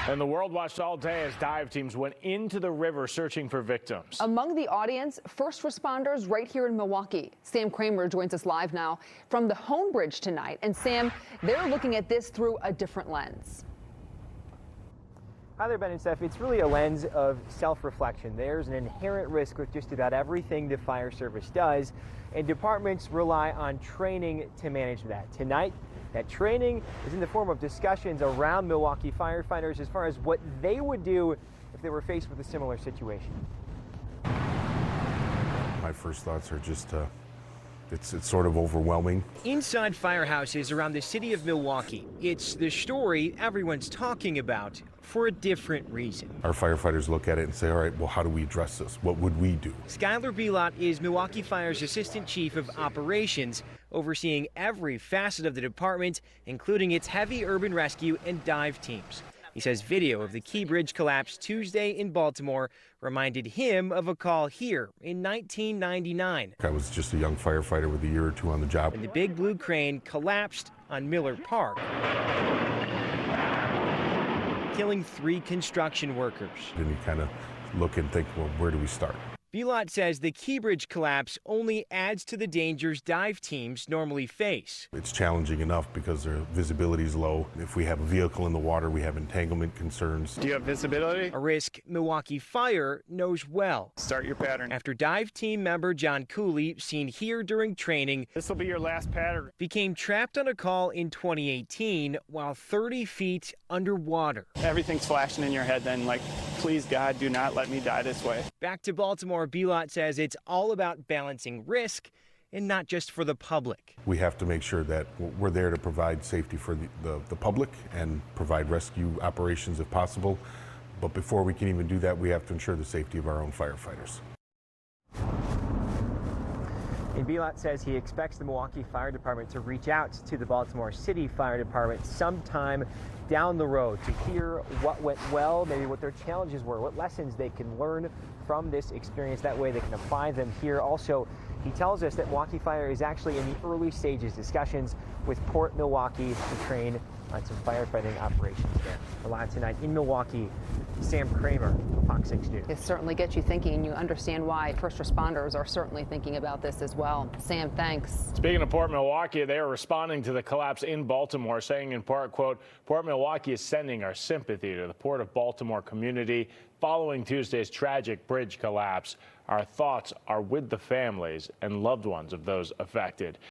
And the world watched all day as dive teams went into the river searching for victims. Among the audience, first responders right here in Milwaukee. Sam Kramer joins us live now from the Home Bridge tonight. And Sam, they're looking at this through a different lens. Hi there, Ben and Steph. It's really a lens of self-reflection. There's an inherent risk with just about everything the fire service does, and departments rely on training to manage that. Tonight, that training is in the form of discussions around Milwaukee firefighters as far as what they would do if they were faced with a similar situation. My first thoughts are just it's sort of overwhelming. Inside firehouses around the city of Milwaukee, it's the story everyone's talking about for a different reason. Our firefighters look at it and say, all right, well, how do we address this? What would we do? Skylar Belot is Milwaukee Fire's Assistant Chief of Operations, overseeing every facet of the department, including its heavy urban rescue and dive teams. He says video of the Key Bridge collapse Tuesday in Baltimore reminded him of a call here in 1999. I was just a young firefighter with a year or two on the job. When the big blue crane collapsed on Miller Park, killing 3 construction workers. And you kind of look and think, well, where do we start? Belot says the Key Bridge collapse only adds to the dangers dive teams normally face. It's challenging enough because their visibility is low. If we have a vehicle in the water, we have entanglement concerns. Do you have visibility? A risk Milwaukee Fire knows well. Start your pattern. After dive team member John Cooley, seen here during training, This will be your last pattern. became trapped on a call in 2018 while 30 feet underwater. Everything's flashing in your head then, like, please God, do not let me die this way. Back to Baltimore, Belot says it's all about balancing risk and not just for the public. We have to make sure that we're there to provide safety for the public and provide rescue operations if possible. But before we can even do that, we have to ensure the safety of our own firefighters. And Belot says he expects the Milwaukee Fire Department to reach out to the Baltimore City Fire Department sometime down the road to hear what went well, maybe what their challenges were, what lessons they can learn from this experience. That way they can apply them here. Also, he tells us that Milwaukee Fire is actually in the early stages discussions with Port Milwaukee to train on some firefighting operations there. Live tonight in Milwaukee, Sam Kramer, FOX 6 News. It certainly gets you thinking, and you understand why first responders are certainly thinking about this as well. Sam, thanks. Speaking of Port Milwaukee, they are responding to the collapse in Baltimore, saying in part, quote, Port Milwaukee is sending our sympathy to the Port of Baltimore community following Tuesday's tragic bridge collapse. Our thoughts are with the families and loved ones of those affected.